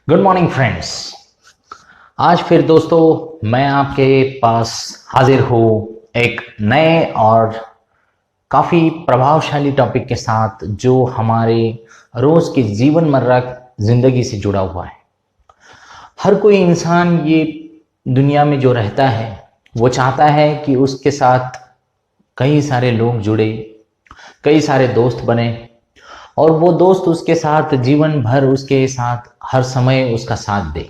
Good morning friends. आज फिर दोस्तों मैं आपके पास हाजिर हूँ एक नए और काफ़ी प्रभावशाली टॉपिक के साथ जो हमारे रोज़ की जीवन मर्रा ज़िंदगी से जुड़ा हुआ है। हर कोई इंसान ये दुनिया में जो रहता है वो चाहता है कि उसके साथ कई सारे लोग जुड़े, कई सारे दोस्त बने और वो दोस्त उसके साथ जीवन भर उसके साथ हर समय उसका साथ दे।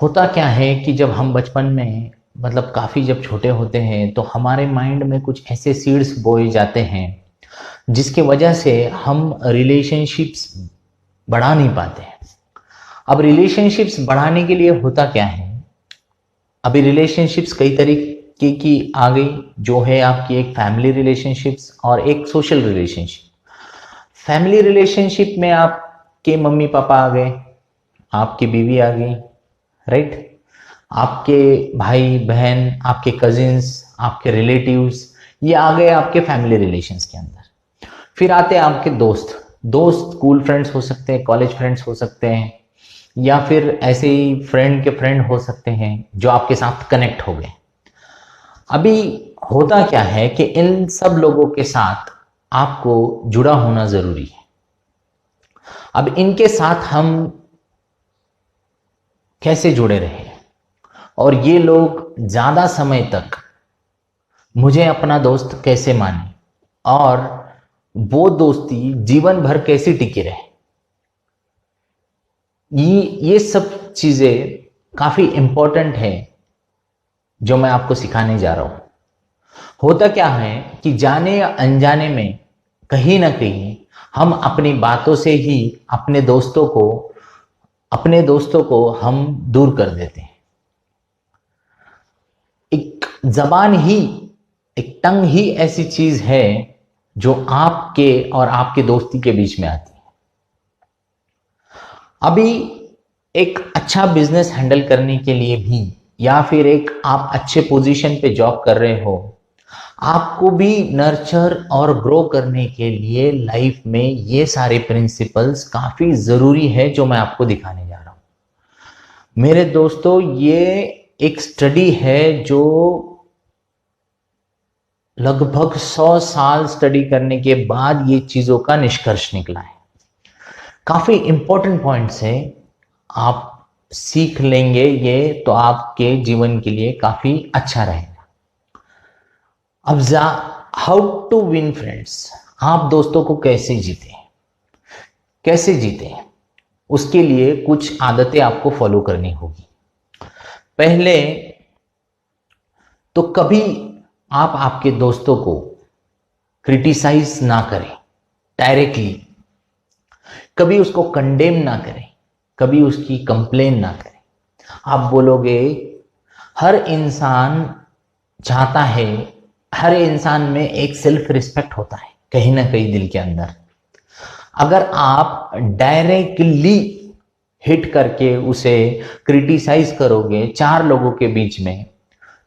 होता क्या है कि जब हम बचपन में मतलब काफ़ी जब छोटे होते हैं तो हमारे माइंड में कुछ ऐसे सीड्स बोए जाते हैं जिसके वजह से हम रिलेशनशिप्स बढ़ा नहीं पाते हैं। अब रिलेशनशिप्स बढ़ाने के लिए होता क्या है, अभी रिलेशनशिप्स कई तरीके की आ गई, जो है आपकी एक फैमिली रिलेशनशिप्स और एक सोशल रिलेशनशिप। फैमिली रिलेशनशिप में आपके मम्मी पापा आ गए, आपकी बीवी आ गई, राइट, आपके भाई बहन, आपके कजिन्स, आपके रिलेटिव्स, ये आ गए आपके फैमिली रिलेशंस के अंदर। फिर आते हैं आपके दोस्त। दोस्त स्कूल फ्रेंड्स हो सकते हैं, कॉलेज फ्रेंड्स हो सकते हैं, या फिर ऐसे ही फ्रेंड के फ्रेंड हो सकते हैं जो आपके साथ कनेक्ट हो गए। अभी होता क्या है कि इन सब लोगों के साथ आपको जुड़ा होना जरूरी है। अब इनके साथ हम कैसे जुड़े रहे और ये लोग ज्यादा समय तक मुझे अपना दोस्त कैसे माने और वो दोस्ती जीवन भर कैसे टिकी रहे, ये सब चीजें काफी इंपॉर्टेंट है जो मैं आपको सिखाने जा रहा हूं। होता क्या है कि जाने या अनजाने में कहीं ना कहीं हम अपनी बातों से ही अपने दोस्तों को हम दूर कर देते हैं। एक जबान ही, एक टंग ही ऐसी चीज है जो आपके और आपके दोस्ती के बीच में आती है। अभी एक अच्छा बिजनेस हैंडल करने के लिए भी, या फिर एक आप अच्छे पोजीशन पे जॉब कर रहे हो, आपको भी नर्चर और ग्रो करने के लिए लाइफ में ये सारे प्रिंसिपल्स काफी जरूरी है जो मैं आपको दिखाने जा रहा हूं। मेरे दोस्तों, ये एक स्टडी है जो लगभग 100 साल स्टडी करने के बाद ये चीजों का निष्कर्ष निकला है। काफी इंपॉर्टेंट पॉइंट्स है, आप सीख लेंगे ये तो आपके जीवन के लिए काफी अच्छा रहेगा। अब हाउ टू विन फ्रेंड्स, आप दोस्तों को कैसे जीते, कैसे जीते, उसके लिए कुछ आदतें आपको फॉलो करनी होगी। पहले तो कभी आप आपके दोस्तों को क्रिटिसाइज ना करें डायरेक्टली, कभी उसको कंडेम ना करें, कभी उसकी कंप्लेन ना करें। आप बोलोगे हर इंसान चाहता है, हर इंसान में एक सेल्फ रिस्पेक्ट होता है कहीं ना कहीं दिल के अंदर। अगर आप डायरेक्टली हिट करके उसे क्रिटिसाइज करोगे चार लोगों के बीच में,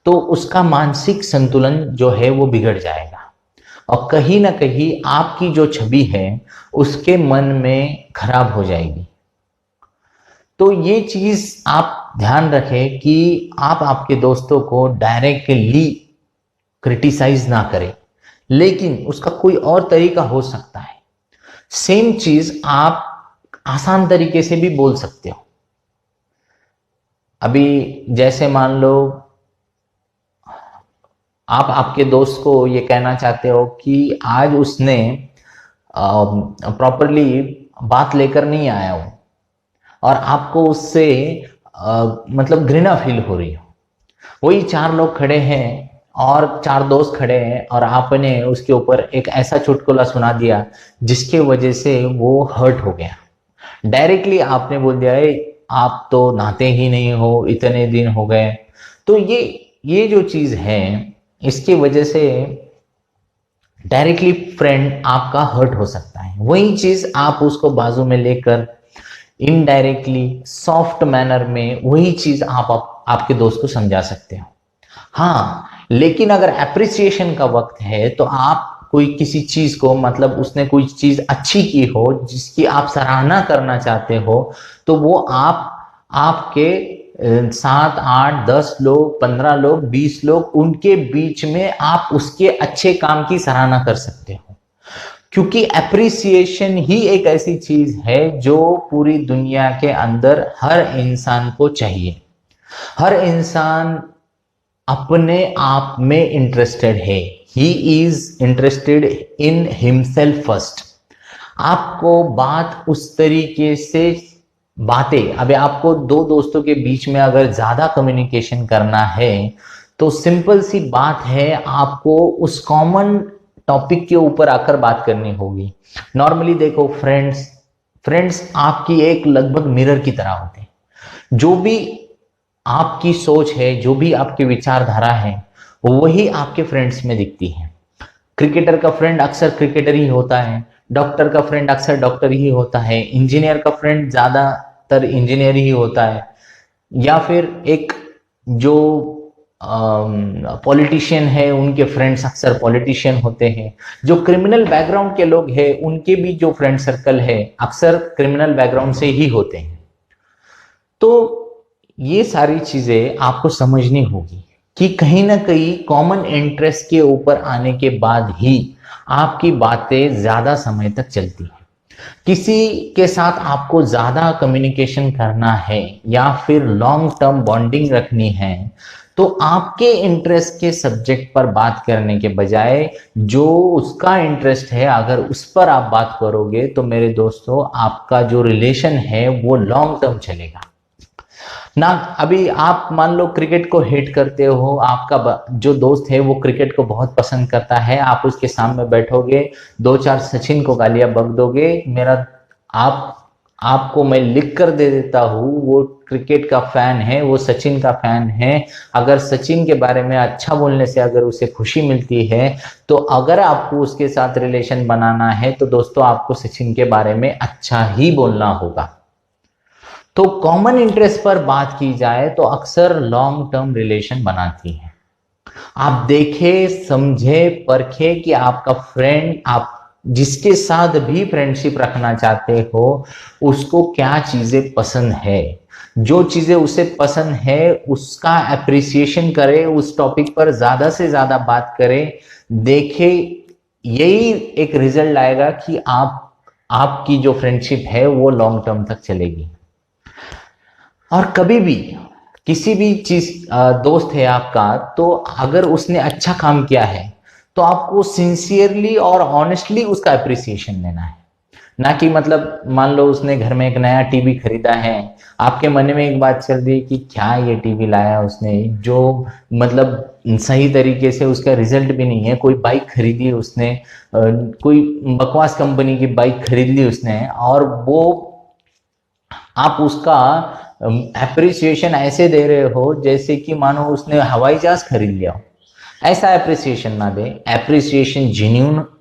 तो उसका मानसिक संतुलन जो है वो बिगड़ जाएगा और कहीं ना कहीं आपकी जो छवि है उसके मन में खराब हो जाएगी। तो ये चीज आप ध्यान रखें कि आप आपके दोस्तों को डायरेक्टली क्रिटिसाइज ना करें, लेकिन उसका कोई और तरीका हो सकता है। सेम चीज आप आसान तरीके से भी बोल सकते हो। अभी जैसे मान लो आप आपके दोस्त को ये कहना चाहते हो कि आज उसने प्रॉपरली बात लेकर नहीं आया हो और आपको उससे मतलब घृणा फील हो रही हो। वही चार लोग खड़े हैं और चार दोस्त खड़े हैं और आपने उसके ऊपर एक ऐसा चुटकुला सुना दिया जिसके वजह से वो हर्ट हो गया। डायरेक्टली आपने बोल दिया है आप तो नहाते ही नहीं हो, इतने दिन हो गए। तो ये जो चीज है इसकी वजह से डायरेक्टली फ्रेंड आपका हर्ट हो सकता है। वही चीज आप उसको बाजू में लेकर इनडायरेक्टली सॉफ्ट मैनर में वही चीज आपके दोस्त को समझा सकते हो। हाँ, लेकिन अगर एप्रिसिएशन का वक्त है तो आप कोई किसी चीज को, मतलब उसने कोई चीज अच्छी की हो जिसकी आप सराहना करना चाहते हो, तो वो आपके 7 8 10 लोग, 15 लोग, 20 लोग, उनके बीच में आप उसके अच्छे काम की सराहना कर सकते हो। क्योंकि एप्रिसिएशन ही एक ऐसी चीज है जो पूरी दुनिया के अंदर हर इंसान को चाहिए। हर इंसान अपने आप में इंटरेस्टेड है। He is interested in himself first. आपको बात उस तरीके से बातें, अभी आपको दो दोस्तों के बीच में अगर ज्यादा कम्युनिकेशन करना है तो सिंपल सी बात है, आपको उस कॉमन टॉपिक के ऊपर आकर बात करनी होगी। नॉर्मली देखो, फ्रेंड्स आपकी एक लगभग मिरर की तरह होते हैं। जो भी आपकी सोच है, जो भी आपकी विचारधारा है, वही आपके फ्रेंड्स में दिखती है। क्रिकेटर का फ्रेंड अक्सर क्रिकेटर ही होता है, डॉक्टर का फ्रेंड अक्सर डॉक्टर ही होता है, इंजीनियर का फ्रेंड ज्यादातर इंजीनियर ही होता है, या फिर एक जो पॉलिटिशियन है उनके फ्रेंड्स अक्सर पॉलिटिशियन होते हैं। जो क्रिमिनल बैकग्राउंड के लोग हैं उनके भी जो फ्रेंड सर्कल है अक्सर क्रिमिनल बैकग्राउंड से ही होते हैं। तो ये सारी चीजें आपको समझनी होगी कि कहीं ना कहीं कॉमन इंटरेस्ट के ऊपर आने के बाद ही आपकी बातें ज्यादा समय तक चलती हैं। किसी के साथ आपको ज्यादा कम्युनिकेशन करना है या फिर लॉन्ग टर्म बॉन्डिंग रखनी है, तो आपके इंटरेस्ट के सब्जेक्ट पर बात करने के बजाय जो उसका इंटरेस्ट है, अगर उस पर आप बात करोगे तो मेरे दोस्तों आपका जो रिलेशन है वो लॉन्ग टर्म चलेगा ना। अभी आप मान लो क्रिकेट को हेट करते हो, आपका जो दोस्त है वो क्रिकेट को बहुत पसंद करता है, आप उसके सामने बैठोगे, 2 4 सचिन को गालियां बक दोगे, मेरा आपको मैं लिख कर दे देता हूं, वो क्रिकेट का फैन है, वो सचिन का फैन है। अगर सचिन के बारे में अच्छा बोलने से अगर उसे खुशी मिलती है, तो अगर आपको उसके साथ रिलेशन बनाना है तो दोस्तों आपको सचिन के बारे में अच्छा ही बोलना होगा। तो कॉमन इंटरेस्ट पर बात की जाए तो अक्सर लॉन्ग टर्म रिलेशन बनाती है। आप देखे, समझे, परखे कि आपका फ्रेंड, आप जिसके साथ भी फ्रेंडशिप रखना चाहते हो, उसको क्या चीजें पसंद है। जो चीजें उसे पसंद है उसका एप्रिसिएशन करे, उस टॉपिक पर ज्यादा से ज्यादा बात करे। देखे, यही एक रिजल्ट आएगा कि आपकी जो फ्रेंडशिप है वो लॉन्ग टर्म तक चलेगी। और कभी भी किसी भी चीज, दोस्त है आपका, तो अगर उसने अच्छा काम किया है तो आपको सिंसियरली और ऑनेस्टली उसका अप्रिसिएशन देना है। ना कि मतलब मान लो उसने घर में एक नया टीवी खरीदा है, आपके मन में एक बात चल रही है कि क्या ये टीवी लाया उसने, जो मतलब सही तरीके से उसका रिजल्ट भी नहीं है। कोई बाइक खरीदी उसने, कोई बकवास कंपनी की बाइक खरीद ली उसने, और वो आप उसका एप्रिसिएशन ऐसे दे रहे हो जैसे कि मानो उसने हवाई जहाज खरीद लिया हो। ऐसा एप्रिसिएशन ना दे। एप्रिसिएशन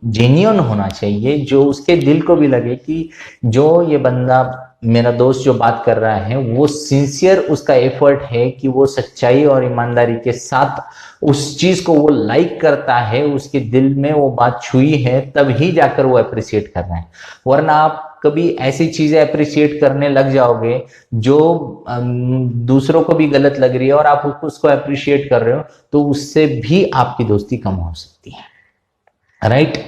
जेन्युइन होना चाहिए, जो उसके दिल को भी लगे कि जो ये बंदा, मेरा दोस्त जो बात कर रहा है, वो सिंसियर उसका एफर्ट है कि वो सच्चाई और ईमानदारी के साथ उस चीज को वो लाइक करता है, उसके दिल में वो बात छुई है, तब ही जाकर वो अप्रिशिएट कर रहा है। वरना आप कभी ऐसी चीजें अप्रिशिएट करने लग जाओगे जो दूसरों को भी गलत लग रही है और आप उसको अप्रिशिएट कर रहे हो, तो उससे भी आपकी दोस्ती कम हो सकती है, राइट।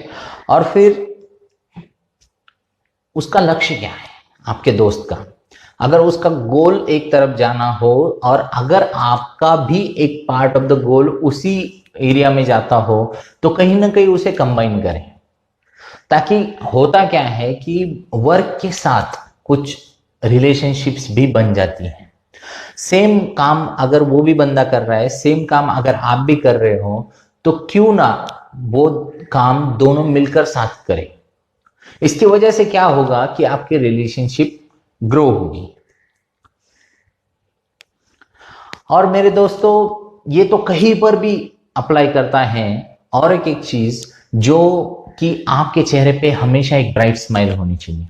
और फिर उसका लक्ष्य क्या है आपके दोस्त का। अगर उसका गोल एक तरफ जाना हो और अगर आपका भी एक पार्ट ऑफ द गोल उसी एरिया में जाता हो, तो कहीं ना कहीं उसे कंबाइन करें। ताकि होता क्या है कि वर्क के साथ कुछ रिलेशनशिप्स भी बन जाती हैं। सेम काम अगर वो भी बंदा कर रहा है, सेम काम अगर आप भी कर रहे हो, तो क्यों ना वो काम दोनों मिलकर साथ करें। इसकी वजह से क्या होगा कि आपकी रिलेशनशिप ग्रो होगी। और मेरे दोस्तों, ये तो कहीं पर भी अप्लाई करता है। और एक चीज जो कि आपके चेहरे पे हमेशा एक ब्राइट स्माइल होनी चाहिए।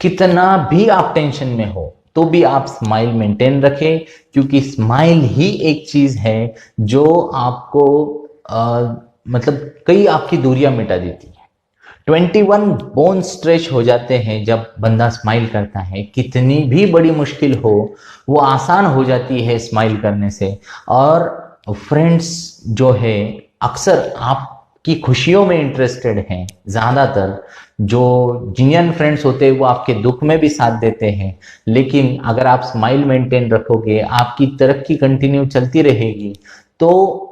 कितना भी आप टेंशन में हो तो भी आप स्माइल मेंटेन रखें, क्योंकि स्माइल ही एक चीज है जो आपको मतलब कई आपकी दूरियां मिटा देती है। 21 बोन स्ट्रेच हो जाते हैं जब बंदा स्माइल करता है। कितनी भी बड़ी मुश्किल हो वो आसान हो जाती है स्माइल करने से। और फ्रेंड्स जो है अक्सर आपकी खुशियों में इंटरेस्टेड हैं। ज़्यादातर जो जिनियन फ्रेंड्स होते हैं वो आपके दुख में भी साथ देते हैं। लेकिन अगर आप स्माइल मेंटेन रखोगे, आपकी तरक्की कंटिन्यू चलती रहेगी, तो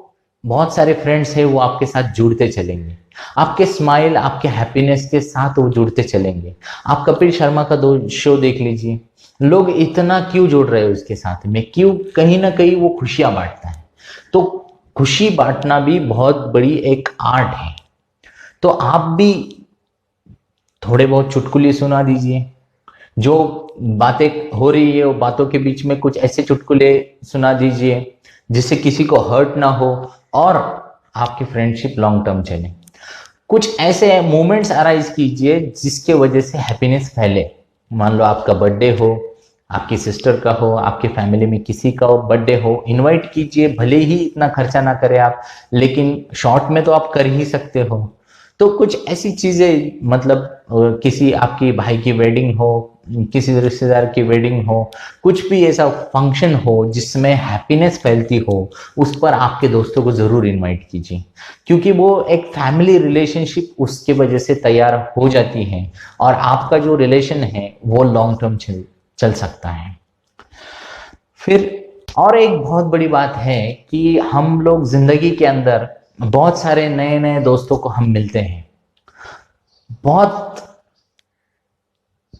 बहुत सारे फ्रेंड्स हैं वो आपके साथ जुड़ते चलेंगे। आपके स्माइल, आपके हैप्पीनेस के साथ वो जुड़ते चलेंगे। आप कपिल शर्मा का दो शो देख लीजिए, लोग इतना क्यों जुड़ रहे हैं उसके साथ में, क्यों? कहीं ना कहीं वो खुशियां बांटता है। तो खुशी बांटना भी बहुत बड़ी एक आर्ट है। तो आप भी थोड़े बहुत चुटकुले सुना दीजिए। जो बातें हो रही है वो बातों के बीच में कुछ ऐसे चुटकुले सुना दीजिए जिससे किसी को हर्ट ना हो और आपकी फ्रेंडशिप लॉन्ग टर्म चले। कुछ ऐसे मोमेंट्स अराइज कीजिए जिसके वजह से हैप्पीनेस फैले। मान लो आपका बर्थडे हो, आपकी सिस्टर का हो, आपकी फैमिली में किसी का बर्थडे हो, इनवाइट कीजिए। भले ही इतना खर्चा ना करें आप, लेकिन शॉर्ट में तो आप कर ही सकते हो। तो कुछ ऐसी चीजें, मतलब किसी आपकी भाई की वेडिंग हो, किसी रिश्तेदार की वेडिंग हो, कुछ भी ऐसा फंक्शन हो जिसमें हैप्पीनेस फैलती हो, उस पर आपके दोस्तों को जरूर इनवाइट कीजिए। क्योंकि वो एक फैमिली रिलेशनशिप उसके वजह से तैयार हो जाती है और आपका जो रिलेशन है वो लॉन्ग टर्म चल सकता है। फिर और एक बहुत बड़ी बात है कि हम लोग जिंदगी के अंदर बहुत सारे नए नए दोस्तों को हम मिलते हैं। बहुत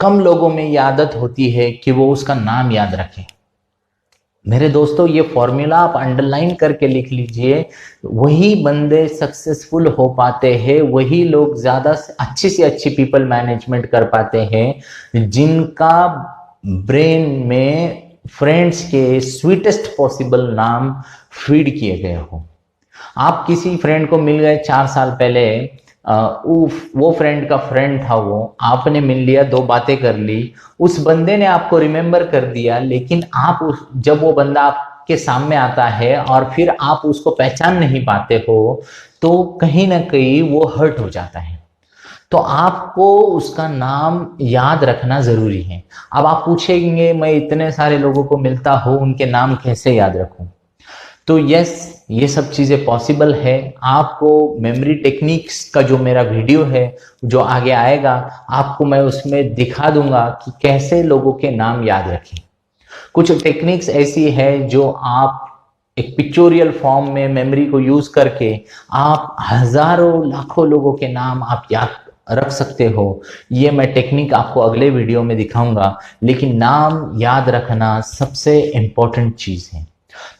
कम लोगों में ये आदत होती है कि वो उसका नाम याद रखें। मेरे दोस्तों, ये फॉर्मूला आप अंडरलाइन करके लिख लीजिए। वही बंदे सक्सेसफुल हो पाते हैं, वही लोग ज्यादा से अच्छी पीपल मैनेजमेंट कर पाते हैं जिनका ब्रेन में फ्रेंड्स के स्वीटेस्ट पॉसिबल नाम फीड किए गए हो। आप किसी फ्रेंड को मिल गए 4 साल पहले, वो फ्रेंड का फ्रेंड था, वो आपने मिल लिया, 2 बातें कर ली, उस बंदे ने आपको रिमेम्बर कर दिया, लेकिन आप जब वो बंदा आपके सामने आता है और फिर आप उसको पहचान नहीं पाते हो, तो कहीं ना कहीं वो हर्ट हो जाता है। तो आपको उसका नाम याद रखना जरूरी है। अब आप पूछेंगे, मैं इतने सारे लोगों को मिलता हूं, उनके नाम कैसे याद रखूं? तो यस, ये सब चीजें पॉसिबल है। आपको मेमोरी टेक्निक्स का जो मेरा वीडियो है जो आगे आएगा, आपको मैं उसमें दिखा दूंगा कि कैसे लोगों के नाम याद रखें। कुछ टेक्निक्स ऐसी है जो आप एक पिक्चोरियल फॉर्म में मेमोरी को यूज करके आप हजारों लाखों लोगों के नाम आप याद रख सकते हो। ये मैं टेक्निक आपको अगले वीडियो में दिखाऊंगा। लेकिन नाम याद रखना सबसे इंपॉर्टेंट चीज है।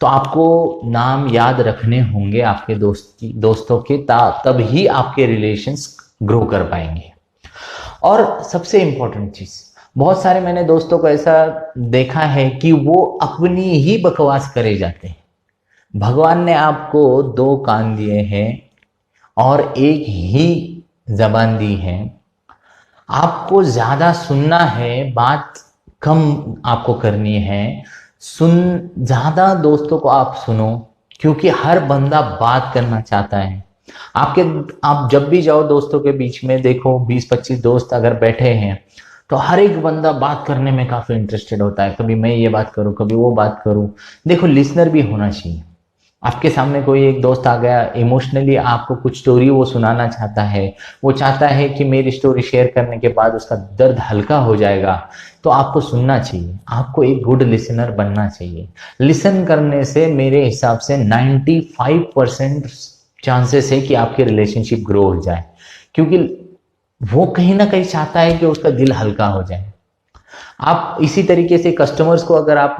तो आपको नाम याद रखने होंगे आपके दोस्तों के, तभी आपके रिलेशंस ग्रो कर पाएंगे। और सबसे इंपॉर्टेंट चीज, बहुत सारे मैंने दोस्तों को ऐसा देखा है कि वो अपनी ही बकवास करे जाते हैं। भगवान ने आपको 2 कान दिए हैं और एक ही जबान दी है। आपको ज्यादा सुनना है, बात कम आपको करनी है। ज्यादा दोस्तों को आप सुनो, क्योंकि हर बंदा बात करना चाहता है। आप जब भी जाओ दोस्तों के बीच में, देखो 20-25 दोस्त अगर बैठे हैं तो हर एक बंदा बात करने में काफी इंटरेस्टेड होता है। कभी मैं ये बात करूं, कभी वो बात करूं। देखो, लिसनर भी होना चाहिए। आपके सामने कोई एक दोस्त आ गया, इमोशनली आपको कुछ स्टोरी वो सुनाना चाहता है, वो चाहता है कि मेरी स्टोरी शेयर करने के बाद उसका दर्द हल्का हो जाएगा, तो आपको सुनना चाहिए। आपको एक गुड लिसनर बनना चाहिए। लिसन करने से मेरे हिसाब से 95% चांसेस है कि आपकी रिलेशनशिप ग्रो हो जाए, क्योंकि वो कहीं ना कहीं चाहता है कि उसका दिल हल्का हो जाए। आप इसी तरीके से कस्टमर्स को अगर आप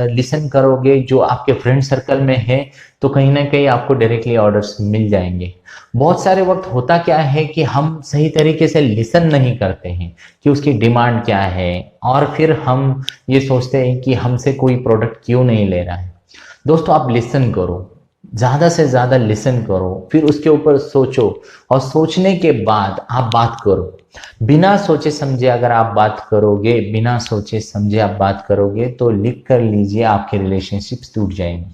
लिसन करोगे जो आपके फ्रेंड सर्कल में है, तो कहीं ना कहीं आपको डायरेक्टली ऑर्डर्स मिल जाएंगे। बहुत सारे वक्त होता क्या है कि हम सही तरीके से लिसन नहीं करते हैं कि उसकी डिमांड क्या है, और फिर हम ये सोचते हैं कि हमसे कोई प्रोडक्ट क्यों नहीं ले रहा है। दोस्तों, आप लिसन करो, ज्यादा से ज्यादा लिसन करो, फिर उसके ऊपर सोचो, और सोचने के बाद आप बात करो। बिना सोचे समझे अगर आप बात करोगे, बिना सोचे समझे आप बात करोगे, तो लिख कर लीजिए, आपके रिलेशनशिप्स टूट जाएंगे।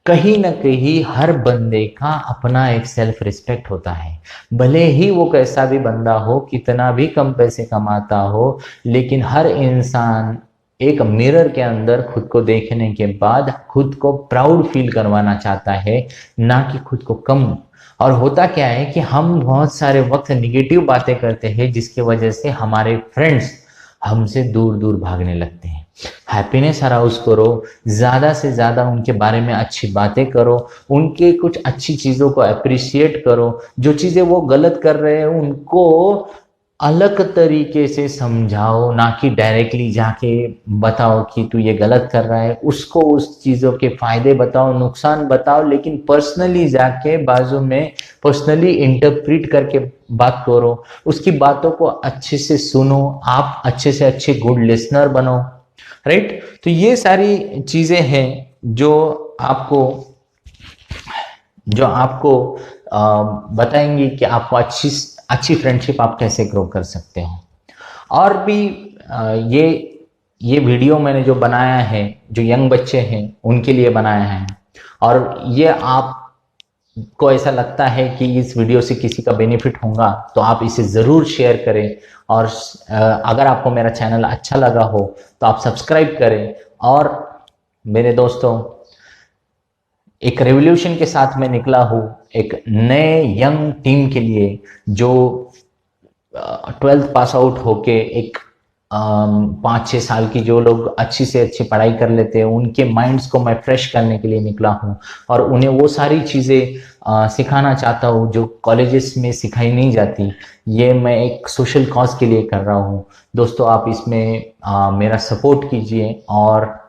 कहीं ना कहीं हर बंदे का अपना एक सेल्फ रिस्पेक्ट होता है। भले ही वो कैसा भी बंदा हो, कितना भी कम पैसे कमाता हो, लेकिन हर इंसान एक मिरर के अंदर खुद को देखने के बाद खुद को प्राउड फील करवाना चाहता है, ना कि खुद को कम। और होता क्या है कि हम बहुत सारे वक्त निगेटिव बातें करते हैं, जिसकी वजह से हमारे फ्रेंड्स हमसे दूर दूर भागने लगते हैं। हैप्पीनेस अराउज करो, ज़्यादा से ज़्यादा उनके बारे में अच्छी बातें करो, उनके कुछ अच्छी चीज़ों को अप्रिशिएट करो। जो चीज़ें वो गलत कर रहे हैं उनको अलग तरीके से समझाओ, ना कि डायरेक्टली जाके बताओ कि तू ये गलत कर रहा है। उसको उस चीज़ों के फायदे बताओ, नुकसान बताओ, लेकिन पर्सनली जाके बाजू में पर्सनली इंटरप्रीट करके बात करो, उसकी बातों को अच्छे से सुनो, आप अच्छे से अच्छे गुड लिसनर बनो, राइट। तो ये सारी चीज़ें हैं जो आपको बताएंगी कि आपको अच्छी अच्छी फ्रेंडशिप आप कैसे ग्रो कर सकते हो। और भी ये वीडियो मैंने जो बनाया है, जो यंग बच्चे हैं उनके लिए बनाया है, और ये आपको ऐसा लगता है कि इस वीडियो से किसी का बेनिफिट होगा तो आप इसे ज़रूर शेयर करें। और अगर आपको मेरा चैनल अच्छा लगा हो तो आप सब्सक्राइब करें। और मेरे दोस्तों, एक रेवोल्यूशन के साथ मैं निकला हूँ, एक नए यंग टीम के लिए, जो 12th पास आउट होके एक 5-6 साल की जो लोग अच्छी से अच्छी पढ़ाई कर लेते हैं, उनके माइंड्स को मैं फ्रेश करने के लिए निकला हूँ, और उन्हें वो सारी चीज़ें सिखाना चाहता हूँ जो कॉलेजेस में सिखाई नहीं जाती। ये मैं एक सोशल कॉज के लिए कर रहा हूँ। दोस्तों, आप इसमें मेरा सपोर्ट कीजिए, और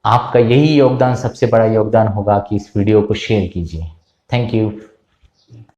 आपका यही योगदान सबसे बड़ा योगदान होगा कि इस वीडियो को शेयर कीजिए। Thank you.